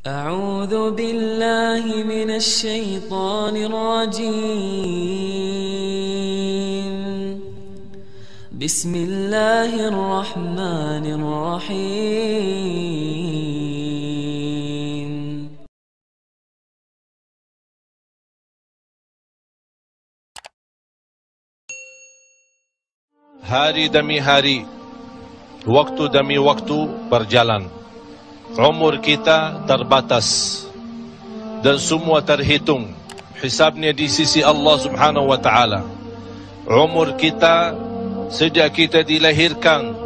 أعوذ بالله من الشيطان الرجيم. بسم الله الرحمن الرحيم. Hari demi hari, waktu demi waktu berjalan. Umur kita terbatas dan semua terhitung hisabnya di sisi Allah Subhanahu wa taala. Umur kita sejak kita dilahirkan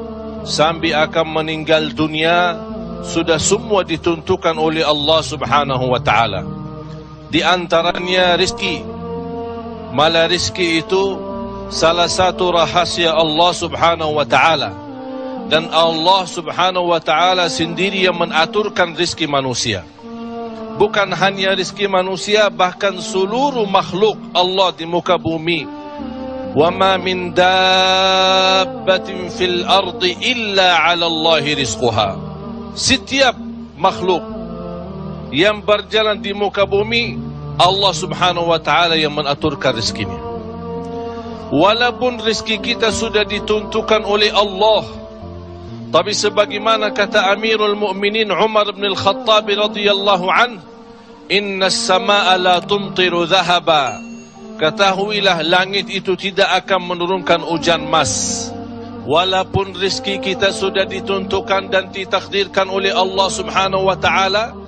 sampai akan meninggal dunia sudah semua ditentukan oleh Allah Subhanahu wa taala. Di antaranya rezeki. Malah rezeki itu salah satu rahasia Allah Subhanahu wa taala. Dan Allah Subhanahu wa ta'ala sendiri yang mengaturkan rezeki manusia. Bukan hanya rezeki manusia, bahkan seluruh makhluk Allah di muka bumi. Wa ma min dabbatin fil ardi illa 'ala Allahi rizquha. Setiap makhluk yang berjalan di muka bumi, Allah Subhanahu wa ta'ala yang mengaturkan rezekinya. Walaupun rezeki kita sudah ditentukan oleh Allah, tapi sebagaimana kata Amirul Mukminin Umar bin Al-Khattab radhiyallahu anhu, "Inna as-samaa'a la tumtiru dhahaba." Ketahuilah langit itu tidak akan menurunkan hujan emas. Walaupun rezeki kita sudah ditentukan dan ditakdirkan oleh Allah Subhanahu wa taala,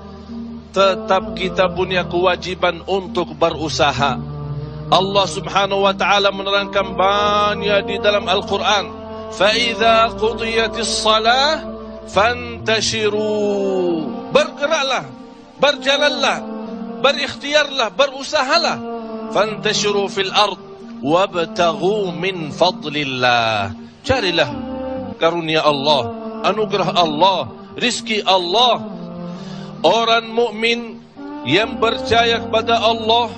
tetap kita punya kewajiban untuk berusaha. Allah Subhanahu wa taala menerangkan banyak di dalam Al-Quran, فَإِذَا قُضِيَتِ الصَّلَاةِ فَانْتَشِرُوا. Bergeraklah, berjalanlah, berikhtiarlah, berusahalah. فَانْتَشِرُوا فِي الْأَرْضِ وَابْتَغُوا مِنْ فَضْلِ اللَّهِ. Carilah karunia Allah, anugerah Allah, rizki Allah. Orang mukmin yang percaya kepada Allah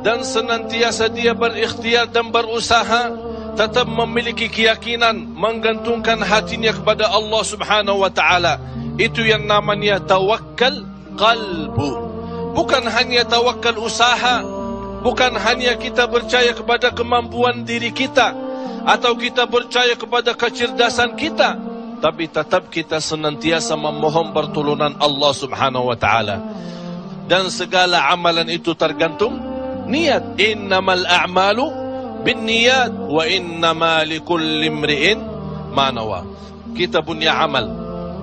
dan senantiasa dia berikhtiar dan berusaha, tetap memiliki keyakinan, menggantungkan hatinya kepada Allah Subhanahu wa taala. Itu yang namanya tawakkal qalbu. Bukan hanya tawakkal usaha, bukan hanya kita percaya kepada kemampuan diri kita atau kita percaya kepada kecerdasan kita, tapi tetap kita senantiasa memohon pertolongan Allah Subhanahu wa taala. Dan segala amalan itu tergantung niat. Innamal a'malu binniyat wa innama likulli imri'in ma nawa. Kita punya amal,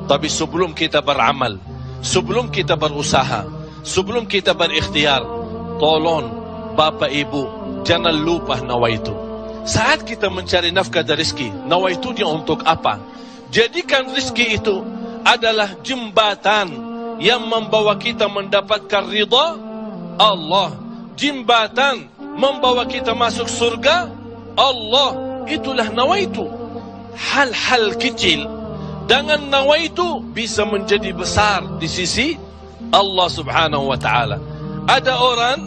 tapi sebelum kita beramal, sebelum kita berusaha, sebelum kita berikhtiar, tolong Bapak Ibu jangan lupa nawaitu. Saat kita mencari nafkah dan rezeki, nawaitunya untuk apa? Jadikan rezeki itu adalah jembatan yang membawa kita mendapatkan ridha Allah, jembatan membawa kita masuk surga Allah. Itulah nawaitu. Hal-hal kecil dengan nawaitu bisa menjadi besar di sisi Allah Subhanahu wa taala. Ada orang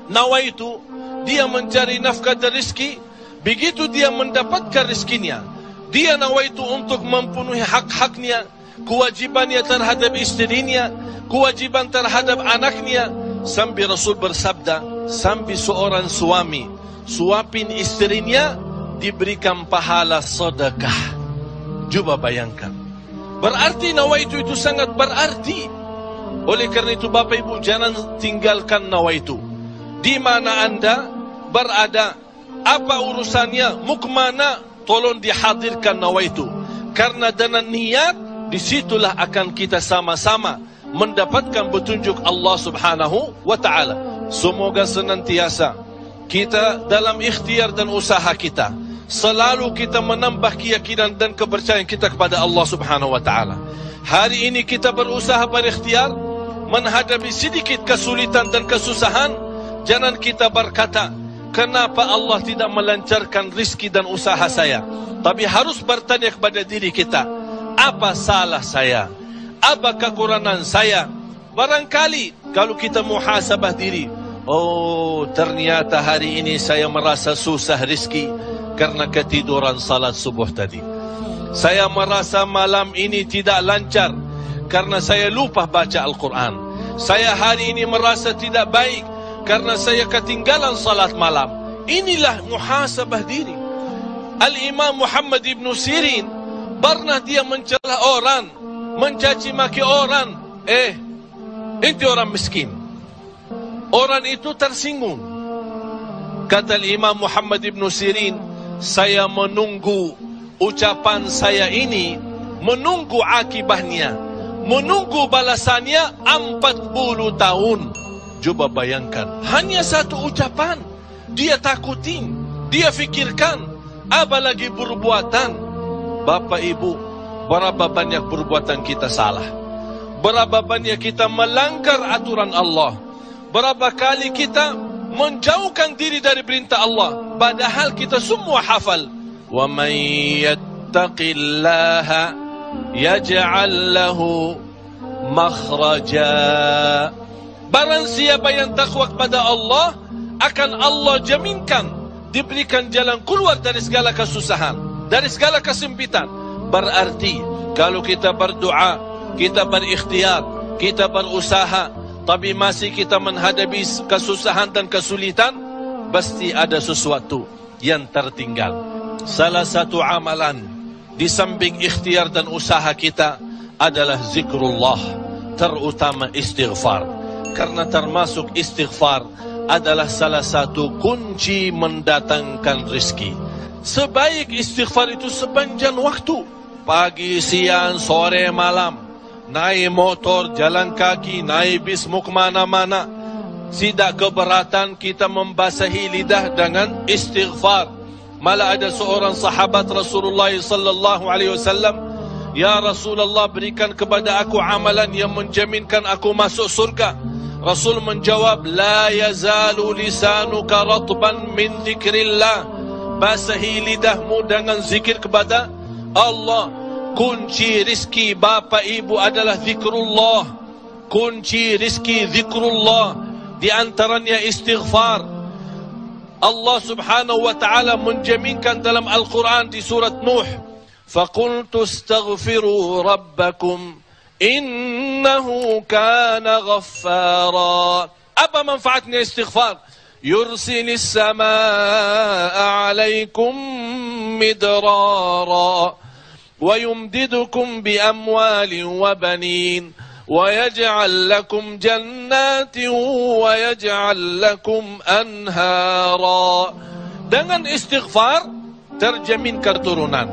nawaitu dia mencari nafkah dan rezeki, begitu dia mendapatkan rezekinya, dia nawaitu untuk memenuhi hak-haknya, kewajibannya terhadap istrinya, kewajiban terhadap anaknya. Sampai Rasul bersabda, sampai seorang suami suapin istrinya diberikan pahala sedekah. Coba bayangkan. Berarti nawaitu itu sangat berarti. Oleh karena itu Bapak Ibu jangan tinggalkan nawaitu. Di mana Anda berada, apa urusannya, mau kemana, tolong dihadirkan nawaitu. Karena dengan niat disitulah akan kita sama-sama mendapatkan petunjuk Allah Subhanahu wa ta'ala. Semoga senantiasa kita dalam ikhtiar dan usaha kita, selalu kita menambah keyakinan dan kepercayaan kita kepada Allah Subhanahu wa ta'ala. Hari ini kita berusaha berikhtiar, menghadapi sedikit kesulitan dan kesusahan, jangan kita berkata, kenapa Allah tidak melancarkan rizki dan usaha saya? Tapi harus bertanya kepada diri kita, apa salah saya? Apa kekurangan saya? Barangkali kalau kita muhasabah diri, oh ternyata hari ini saya merasa susah rizki karena ketiduran salat subuh tadi. Saya merasa malam ini tidak lancar karena saya lupa baca Al-Quran. Saya hari ini merasa tidak baik karena saya ketinggalan salat malam. Inilah muhasabah diri. Al-Imam Muhammad ibn Sirin pernah dia mencela orang, mencaci maki orang. Itu orang miskin. Orang itu tersinggung. Kata Imam Muhammad ibn Sirin, saya menunggu ucapan saya ini, menunggu akibahnya, menunggu balasannya 40 tahun. Coba bayangkan, hanya satu ucapan dia takutin, dia fikirkan, apalagi perbuatan. Bapak Ibu, berapa banyak perbuatan kita salah, berapa banyak kita melanggar aturan Allah, berapa kali kita menjauhkan diri dari perintah Allah, padahal kita semua hafal. Wa man yattaqillaha yaj'al lahu makhraja. Barang siapa yang takwa kepada Allah, akan Allah jaminkan diberikan jalan keluar dari segala kesusahan, dari segala kesempitan. Berarti kalau kita berdoa, kita berikhtiar, kita berusaha, tapi masih kita menghadapi kesusahan dan kesulitan, pasti ada sesuatu yang tertinggal. Salah satu amalan di samping ikhtiar dan usaha kita adalah zikrullah, terutama istighfar. Karena termasuk istighfar adalah salah satu kunci mendatangkan rezeki. Sebaik istighfar itu sepanjang waktu, pagi, siang, sore, malam. Naik motor, jalan kaki, naik bis, mau kemana-mana. Tidak keberatan kita membasahi lidah dengan istighfar. Malah ada seorang sahabat Rasulullah sallallahu alaihi wasallam, ya Rasulullah, berikan kepada aku amalan yang menjaminkan aku masuk surga. Rasul menjawab, la yazalu lisanuka ratban min zikrillah. Basahi lidahmu dengan zikir kepada Allah. Kunci rizki Bapak Ibu adalah zikrullah. Kunci rizki zikrullah, di antaranya istighfar. Allah subhanahu wa ta'ala menjaminkan dalam Al-Quran di surat Nuh, faqultu astaghfiru rabbakum innahu kana ghaffara. Apa manfaatnya istighfar? Yursilis samaa alaikum midrara وَيُمْدِدُكُمْ بِأَمْوَالٍ وَبَنِينَ وَيَجْعَلْ لَكُمْ جَنَّاتٍ وَيَجْعَلْ لَكُمْ أَنْهَارًا. Dengan istighfar terjamin keturunan.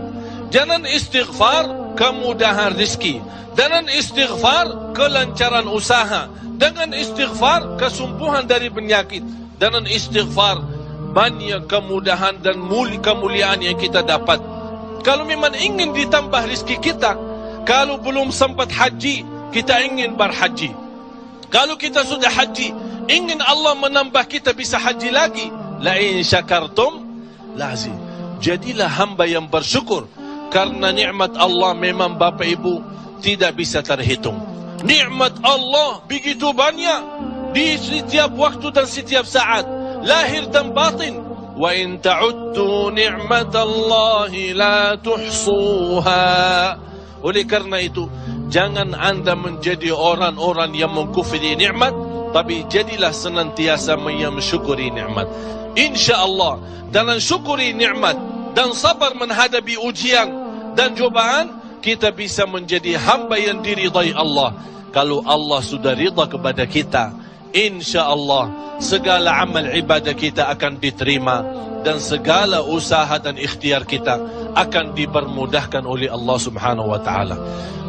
Dengan istighfar kemudahan rezeki. Dengan istighfar kelancaran usaha. Dengan istighfar kesembuhan dari penyakit. Dengan istighfar banyak kemudahan dan kemuliaan yang kita dapat. Kalau memang ingin ditambah rezeki kita, kalau belum sempat haji, kita ingin berhaji. Kalau kita sudah haji, ingin Allah menambah kita bisa haji lagi. La in syakartum lazim. Jadilah hamba yang bersyukur, karena nikmat Allah memang Bapak Ibu tidak bisa terhitung. Nikmat Allah begitu banyak di setiap waktu dan setiap saat, lahir dan batin. Wa in ta'uddu ni'matallahi la tuhsuha. Oleh karena itu, jangan anda menjadi orang-orang yang mengkufri nikmat, tapi jadilah senantiasa mensyukuri nikmat. InsyaAllah dengan syukuri nikmat dan sabar menghadapi ujian dan cobaan, kita bisa menjadi hamba yang diridai Allah. Kalau Allah sudah ridha kepada kita, InsyaAllah segala amal ibadah kita akan diterima, dan segala usaha dan ikhtiar kita akan dipermudahkan oleh Allah subhanahu wa ta'ala.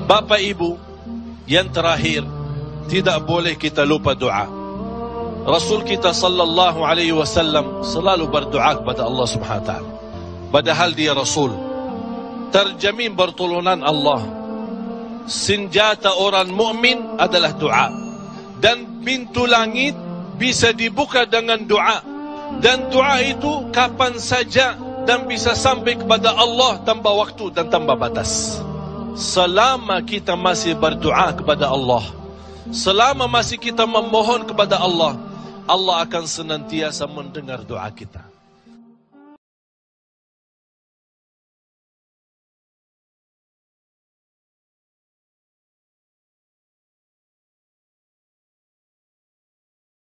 Bapak Ibu, yang terakhir, tidak boleh kita lupa doa. Rasul kita sallallahu alaihi wasallam selalu berdoa kepada Allah subhanahu wa ta'ala. Padahal dia Rasul, terjamin pertolongan Allah. Senjata orang mukmin adalah doa. Dan pintu langit bisa dibuka dengan doa. Dan doa itu kapan saja dan bisa sampai kepada Allah tanpa waktu dan tanpa batas. Selama kita masih berdoa kepada Allah, selama masih kita memohon kepada Allah, Allah akan senantiasa mendengar doa kita.